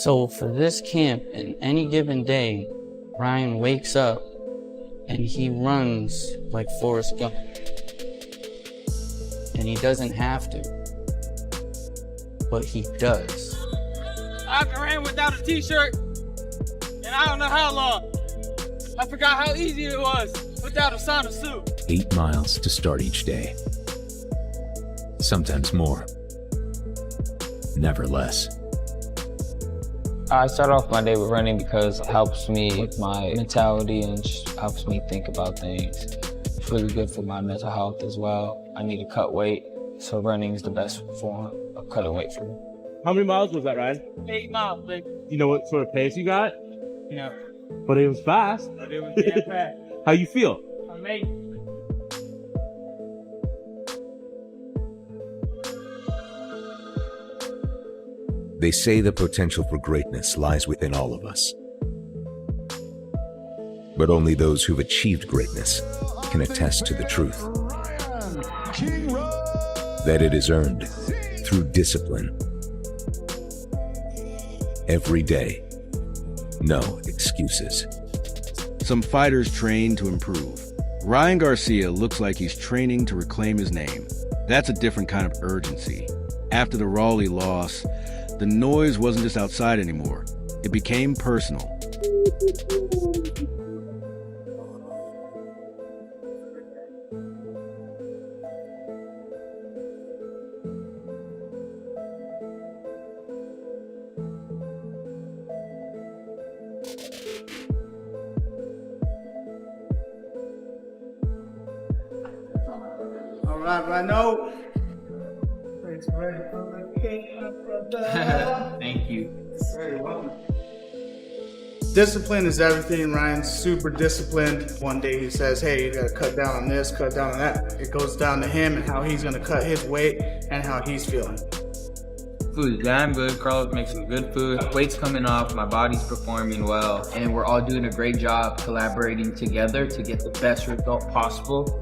So for this camp, in any given day, Ryan wakes up and he runs like Forrest Gump. And he doesn't have to, but he does. I haven't ran without a t-shirt, and I don't know how long. I forgot how easy it was without a sauna suit. 8 miles to start each day. Sometimes more, never less. I start off my day with running because it helps me with my mentality and just helps me think about things. It's really good for my mental health as well. I need to cut weight, so running is the best form of cutting weight for me. How many miles was that, Ryan? 8 miles, baby. You know what sort of pace you got? Yeah. But it was fast. But it was damn fast. How you feel? Amazing. They say the potential for greatness lies within all of us. But only those who've achieved greatness can attest to the truth. That it is earned through discipline. Every day, no excuses. Some fighters train to improve. Ryan Garcia looks like he's training to reclaim his name. That's a different kind of urgency. After the Raleigh loss, the noise wasn't just outside anymore. It became personal. All right, Rhino. Thank you. Very welcome. Discipline is everything. Ryan's super disciplined. One day he says, hey, you gotta cut down on this, cut down on that. It goes down to him and how he's gonna cut his weight and how he's feeling. Food is damn good. Carlos makes some good food. Weight's coming off, my body's performing well, and we're all doing a great job collaborating together to get the best result possible.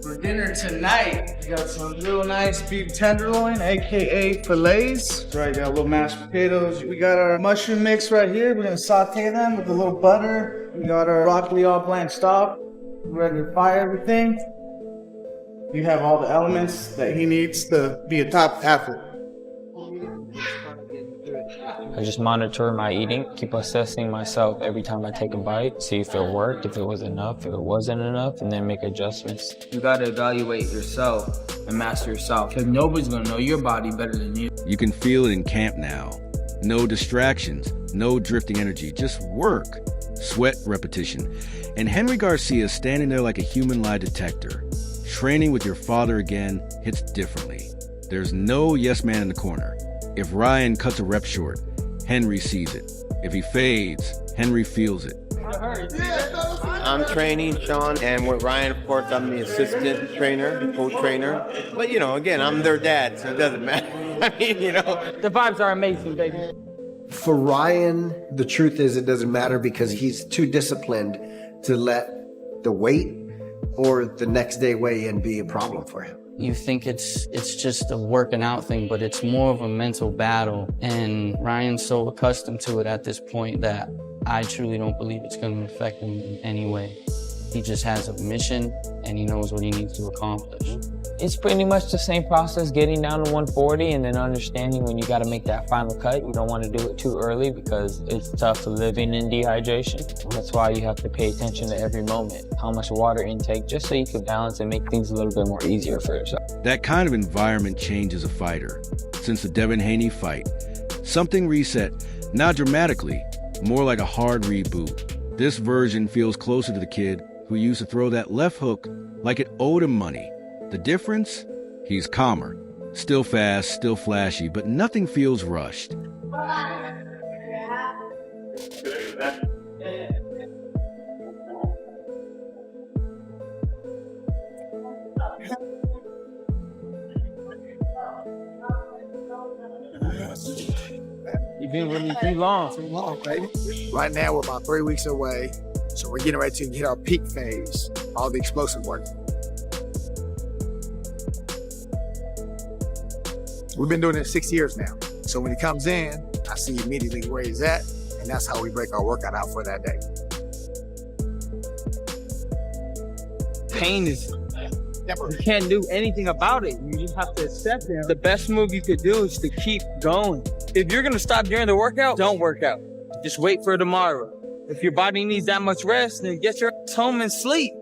For dinner tonight, we got some real nice beef tenderloin, aka fillets. Right, got a little mashed potatoes. We got our mushroom mix right here. We're gonna saute them with a little butter. We got our broccoli all blanched off. We're ready to fry everything. You have all the elements that he needs to be a top athlete. I just monitor my eating, keep assessing myself every time I take a bite, see if it worked, if it was enough, if it wasn't enough, and then make adjustments. You gotta evaluate yourself and master yourself, because nobody's gonna know your body better than you. You can feel it in camp now. No distractions, no drifting energy, just work, sweat, repetition. And Henry Garcia standing there like a human lie detector. Training with your father again hits differently. There's no yes man in the corner. If Ryan cuts a rep short, Henry sees it. If he fades, Henry feels it. I'm training Sean, and with Ryan, of course, I'm the assistant trainer, co-trainer. But, you know, again, I'm their dad, so it doesn't matter. I mean, you know. The vibes are amazing, baby. For Ryan, the truth is it doesn't matter because he's too disciplined to let the weight or the next day weigh in be a problem for him. You think it's just a working out thing, but it's more of a mental battle. And Ryan's so accustomed to it at this point that I truly don't believe it's going to affect him in any way. He just has a mission and he knows what he needs to accomplish. It's pretty much the same process, getting down to 140 and then understanding when you got to make that final cut. You don't want to do it too early because it's tough living in dehydration. That's why you have to pay attention to every moment, how much water intake, just so you can balance and make things a little bit more easier for yourself. That kind of environment changes a fighter. Since the Devin Haney fight, something reset, not dramatically, more like a hard reboot. This version feels closer to the kid who used to throw that left hook like it owed him money. The difference? He's calmer, still fast, still flashy, but nothing feels rushed. You've been with me too long. Too long, baby. Right now, we're about 3 weeks away, so we're getting ready to hit our peak phase, all the explosive work. We've been doing it 6 years now. So when he comes in, I see immediately where he's at, and that's how we break our workout out for that day. Pain is, you can't do anything about it. You just have to accept it. The best move you could do is to keep going. If you're gonna stop during the workout, don't work out. Just wait for tomorrow. If your body needs that much rest, then get your ass home and sleep.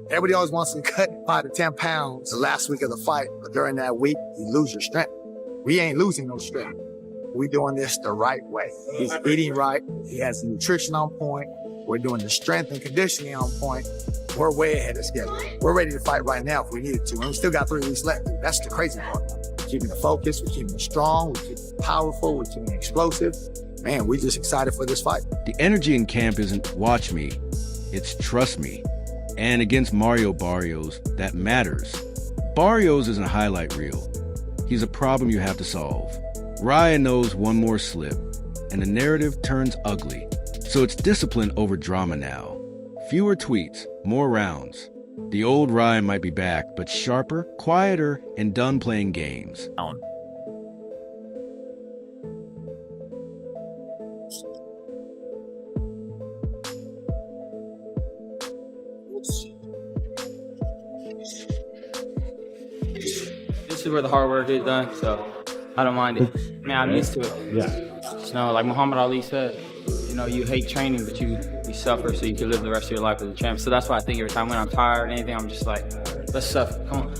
Everybody always wants to cut 5 to 10 pounds the last week of the fight, but during that week, you lose your strength. We ain't losing no strength. We doing this the right way. He's eating right. He has the nutrition on point. We're doing the strength and conditioning on point. We're way ahead of schedule. We're ready to fight right now if we needed to, and we still got 3 weeks left. That's the crazy part. We're keeping the focus, we're keeping it strong, we're keeping it powerful, we're keeping it explosive. Man, we just excited for this fight. The energy in camp isn't watch me, it's trust me. And against Mario Barrios, that matters. Barrios isn't a highlight reel. He's a problem you have to solve. Ryan knows one more slip, and the narrative turns ugly. So it's discipline over drama now. Fewer tweets, more rounds. The old Ryan might be back, but sharper, quieter, and done playing games. This is where the hard work is done, so I don't mind it. Man, I'm used to it. Yeah. You know, like Muhammad Ali said, you know, you hate training, but you suffer so you can live the rest of your life as a champ. So that's why I think every time when I'm tired or anything, I'm just like, let's suffer, come on.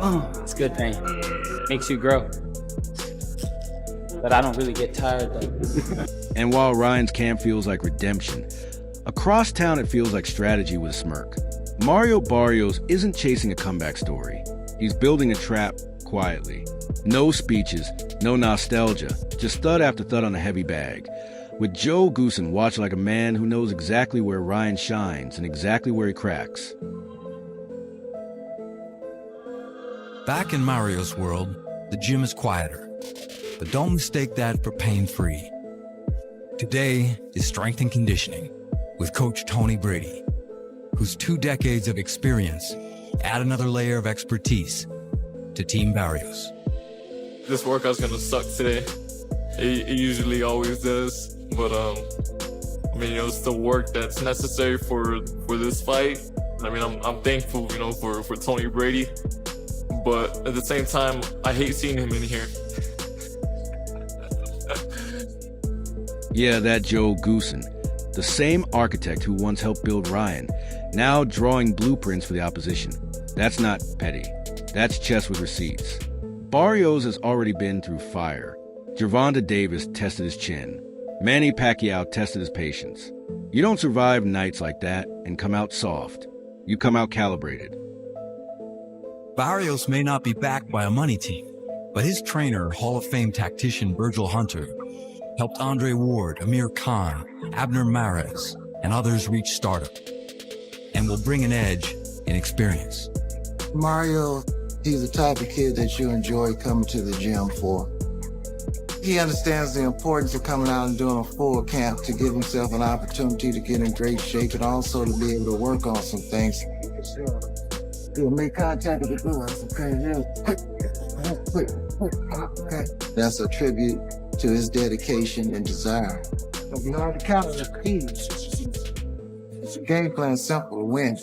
Oh, it's good pain. Makes you grow. But I don't really get tired though. And while Ryan's camp feels like redemption, across town it feels like strategy with a smirk. Mario Barrios isn't chasing a comeback story. He's building a trap quietly. No speeches, no nostalgia, just thud after thud on a heavy bag. With Joe Goosen watched like a man who knows exactly where Ryan shines and exactly where he cracks. Back in Mario's world, the gym is quieter, but don't mistake that for pain-free. Today is Strength and Conditioning with Coach Tony Brady, whose 2 decades of experience add another layer of expertise to Team Barrios. This workout's gonna suck today. It usually always does, but I mean, you know, it's the work that's necessary for this fight. I mean, I'm thankful, you know, for Tony Brady, but at the same time, I hate seeing him in here. Yeah, that Joe Goosen, the same architect who once helped build Ryan, now drawing blueprints for the opposition. That's not petty. That's chess with receipts. Barrios has already been through fire. Gervonta Davis tested his chin. Manny Pacquiao tested his patience. You don't survive nights like that and come out soft. You come out calibrated. Barrios may not be backed by a money team, but his trainer, Hall of Fame tactician Virgil Hunter, helped Andre Ward, Amir Khan, Abner Mares, and others reach stardom, and will bring an edge in experience. Mario, he's the type of kid that you enjoy coming to the gym for. He understands the importance of coming out and doing a full camp to give himself an opportunity to get in great shape and also to be able to work on some things. He'll make contact with the door. Okay. That's a tribute to his dedication and desire. But you know, the count is key. It's a game plan simple to win.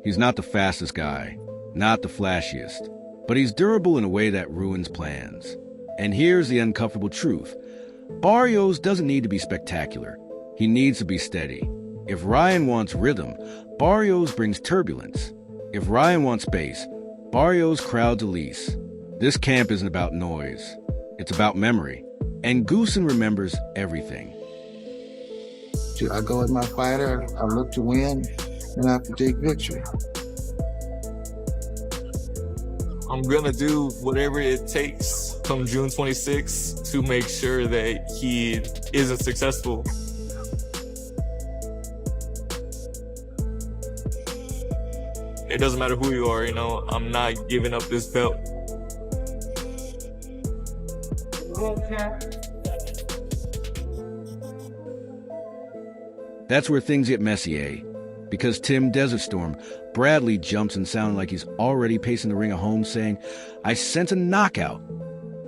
He's not the fastest guy, not the flashiest, but he's durable in a way that ruins plans. And here's the uncomfortable truth. Barrios doesn't need to be spectacular. He needs to be steady. If Ryan wants rhythm, Barrios brings turbulence. If Ryan wants space, Barrios crowds Elise. This camp isn't about noise. It's about memory. And Goosen remembers everything. I go with my fighter, I look to win, and I predict victory. I'm gonna do whatever it takes come June 26th to make sure that he isn't successful. It doesn't matter who you are, you know, I'm not giving up this belt. That's where things get messy, eh? Because Tim Desert Storm, Bradley jumps and sounding like he's already pacing the ring at home saying, I sense a knockout.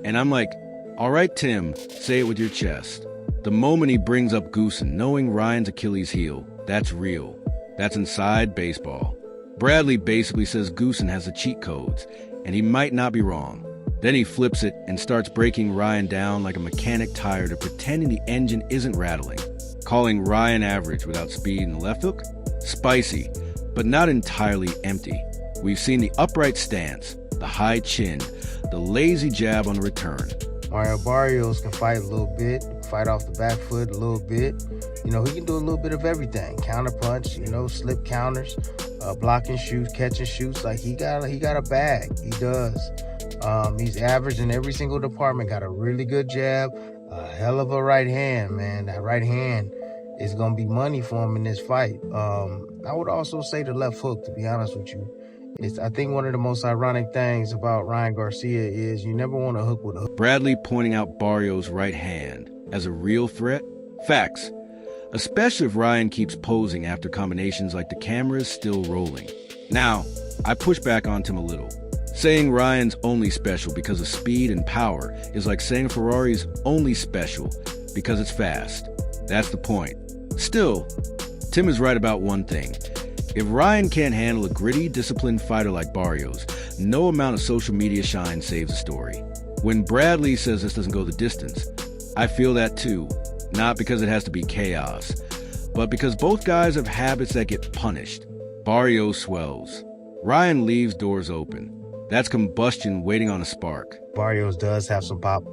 And I'm like, all right, Tim, say it with your chest. The moment he brings up Goosen, knowing Ryan's Achilles heel, that's real. That's inside baseball. Bradley basically says Goosen has the cheat codes, and he might not be wrong. Then he flips it and starts breaking Ryan down like a mechanic tired of pretending the engine isn't rattling. Calling Ryan average without speed in the left hook? Spicy, but not entirely empty. We've seen the upright stance, the high chin, the lazy jab on the return. Mario Barrios can fight a little bit, fight off the back foot a little bit. You know, he can do a little bit of everything. Counter punch, you know, slip counters, blocking shoots, catching shoots. Like he got a bag. He does. He's average in every single department. Got a really good jab, a hell of a right hand, man. That right hand is gonna be money for him in this fight. I would also say the left hook, to be honest with you. I think one of the most ironic things about Ryan Garcia is you never want to hook with a hook. Bradley pointing out Barrios' right hand as a real threat? Facts. Especially if Ryan keeps posing after combinations like the camera is still rolling. Now, I push back on Tim a little. Saying Ryan's only special because of speed and power is like saying Ferrari's only special because it's fast. That's the point. Still, Tim is right about one thing. If Ryan can't handle a gritty, disciplined fighter like Barrios, no amount of social media shine saves the story. When Bradley says this doesn't go the distance, I feel that too. Not because it has to be chaos, but because both guys have habits that get punished. Barrios swells. Ryan leaves doors open. That's combustion waiting on a spark. Barrios does have some pop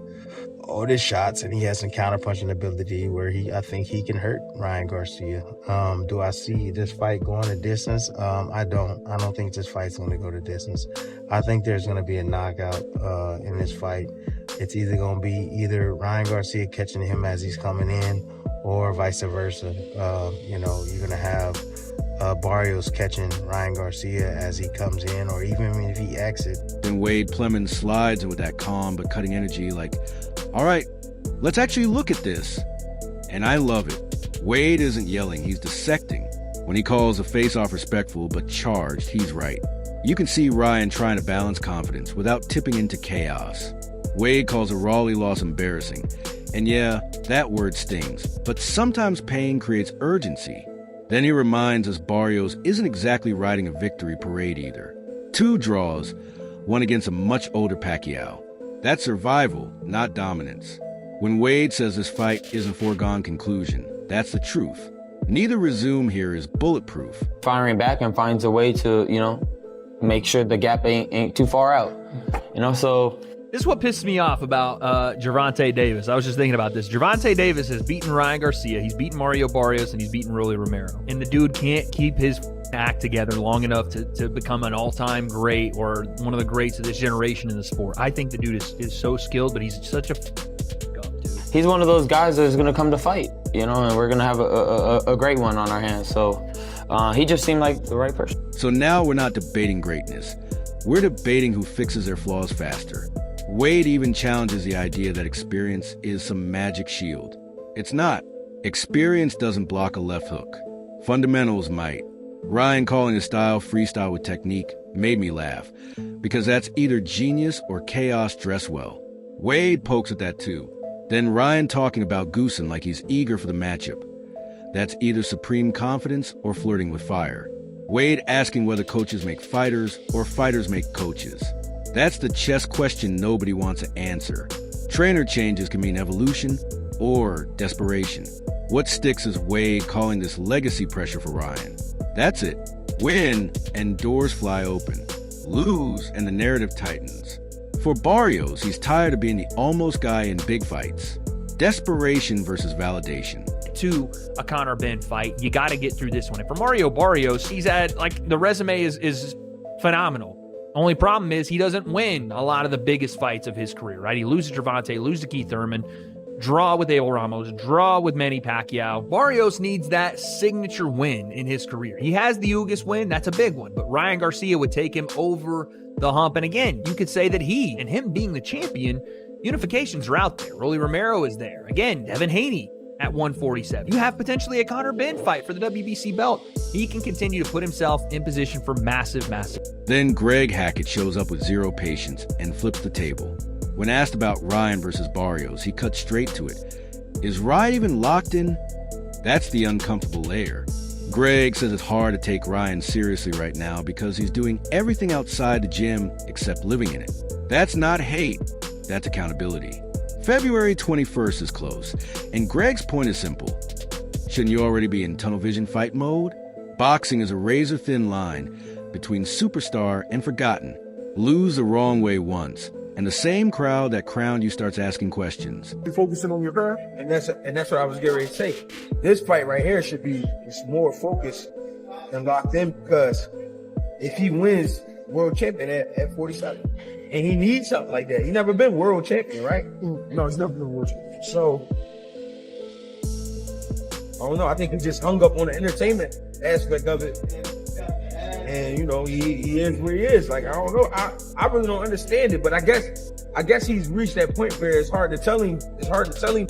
on his shots, and he has some counter-punching ability where I think he can hurt Ryan Garcia. Do I see this fight going a distance? I don't think this fight's going to go to distance. I think there's going to be a knockout in this fight. It's either going to be Ryan Garcia catching him as he's coming in, or vice versa. You're going to have Barrios catching Ryan Garcia as he comes in, or even if he exits. Then Wade Plemons slides in with that calm but cutting energy like, all right, let's actually look at this. And I love it. Wade isn't yelling, he's dissecting. When he calls a face-off respectful but charged, he's right. You can see Ryan trying to balance confidence without tipping into chaos. Wade calls a Raleigh loss embarrassing. And yeah, that word stings, but sometimes pain creates urgency. Then he reminds us Barrios isn't exactly riding a victory parade either. 2 draws, one against a much older Pacquiao. That's survival, not dominance. When Wade says this fight isn't foregone conclusion, that's the truth. Neither resume here is bulletproof. Firing back and finds a way to, make sure the gap ain't too far out. So this is what pisses me off about Gervonta Davis. I was just thinking about this. Gervonta Davis has beaten Ryan Garcia, he's beaten Mario Barrios, and he's beaten Rolly Romero. And the dude can't keep his act together long enough to become an all-time great or one of the greats of this generation in the sport. I think the dude is so skilled, but he's such a dude. He's one of those guys that's going to come to fight, and we're going to have a great one on our hands. So he just seemed like the right person. So now we're not debating greatness. We're debating who fixes their flaws faster. Wade even challenges the idea that experience is some magic shield. It's not. Experience doesn't block a left hook. Fundamentals might. Ryan calling his style freestyle with technique made me laugh, because that's either genius or chaos dressed well. Wade pokes at that too. Then Ryan talking about Goosen like he's eager for the matchup. That's either supreme confidence or flirting with fire. Wade asking whether coaches make fighters or fighters make coaches. That's the chess question nobody wants to answer. Trainer changes can mean evolution or desperation. What sticks is Wade calling this legacy pressure for Ryan. That's it. Win, and doors fly open. Lose, and the narrative tightens. For Barrios, he's tired of being the almost guy in big fights. Desperation versus validation. To a Conor Ben fight, you got to get through this one. And for Mario Barrios, he's at, the resume is phenomenal. Only problem is he doesn't win a lot of the biggest fights of his career, right? He loses to Gervonta, loses to Keith Thurman, draw with Abel Ramos, draw with Manny Pacquiao. Barrios needs that signature win in his career. He has the Ugas win. That's a big one. But Ryan Garcia would take him over the hump. And again, you could say that he and him being the champion, unifications are out there. Rolly Romero is there. Again, Devin Haney at 147. You have potentially a Conor Benn fight for the WBC belt. He can continue to put himself in position for massive. Then Greg Hackett shows up with zero patience and flips the table. When asked about Ryan versus Barrios, he cuts straight to it. Is Ryan even locked in? That's the uncomfortable layer. Greg says it's hard to take Ryan seriously right now because he's doing everything outside the gym except living in it. That's not hate, that's accountability. February 21st is close, and Greg's point is simple. Shouldn't you already be in tunnel vision fight mode? Boxing is a razor-thin line between superstar and forgotten. Lose the wrong way once, and the same crowd that crowned you starts asking questions. You're focusing on your craft, and that's what I was getting ready to say. This fight right here should be more focused and locked in, because if he wins world champion at 47, and he needs something like that. He never been world champion, right? No, he's never been world champion. So I don't know. I think he just hung up on the entertainment aspect of it. And, you know, he is where he is. Like, I don't know. I really don't understand it, but I guess he's reached that point where it's hard to tell him. It's hard to tell him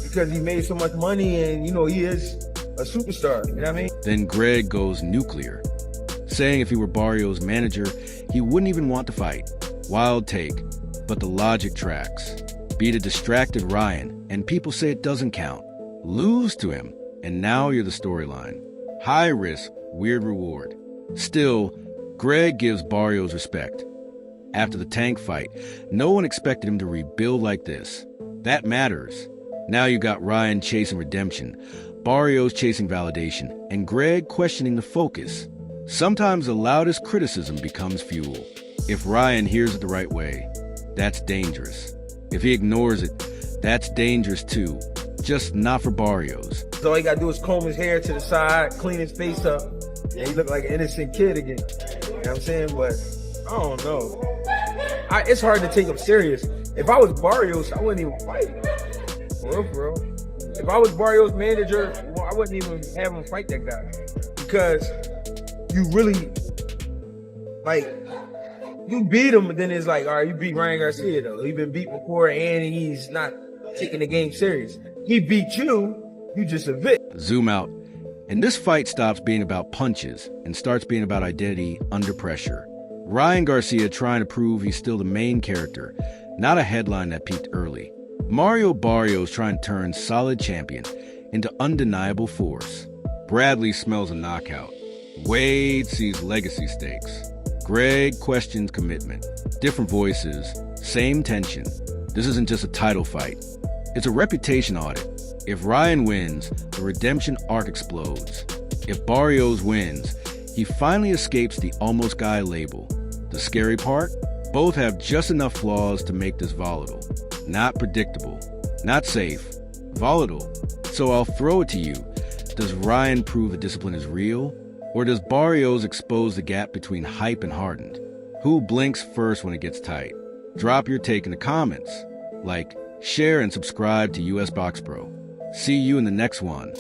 because he made so much money and, you know, he is a superstar. You know what I mean? Then Greg goes nuclear, saying if he were Barrios' manager, he wouldn't even want to fight. Wild take, but the logic tracks. Beat a distracted Ryan, and people say it doesn't count. Lose to him, and now you're the storyline. High risk, weird reward. Still, Greg gives Barrios respect. After the Tank fight, no one expected him to rebuild like this. That matters. Now you got Ryan chasing redemption, Barrios chasing validation, and Greg questioning the focus. Sometimes the loudest criticism becomes fuel. If Ryan hears it the right way, that's dangerous. If he ignores it, that's dangerous too. Just not for Barrios. So all he gotta do is comb his hair to the side, clean his face up, and he look like an innocent kid again. You know what I'm saying? But I don't know. It's hard to take him serious. If I was Barrios, I wouldn't even fight. For real. If I was Barrios' manager, well, I wouldn't even have him fight that guy. Because you really, like, you beat him, but then it's like, all right, you beat Ryan Garcia, though. He's been beat before, and he's not taking the game serious. He beat you, you just a vet. Zoom out. And this fight stops being about punches and starts being about identity under pressure. Ryan Garcia trying to prove he's still the main character, not a headline that peaked early. Mario Barrios trying to turn solid champion into undeniable force. Bradley smells a knockout. Wade sees legacy stakes. Greg questions commitment. Different voices, same tension. This isn't just a title fight. It's a reputation audit. If Ryan wins, the redemption arc explodes. If Barrios wins, he finally escapes the almost guy label. The scary part? Both have just enough flaws to make this volatile. Not predictable. Not safe. Volatile. So I'll throw it to you. Does Ryan prove the discipline is real? Or does Barrios expose the gap between hype and hardened? Who blinks first when it gets tight? Drop your take in the comments. Like, share, and subscribe to US Box Pro. See you in the next one.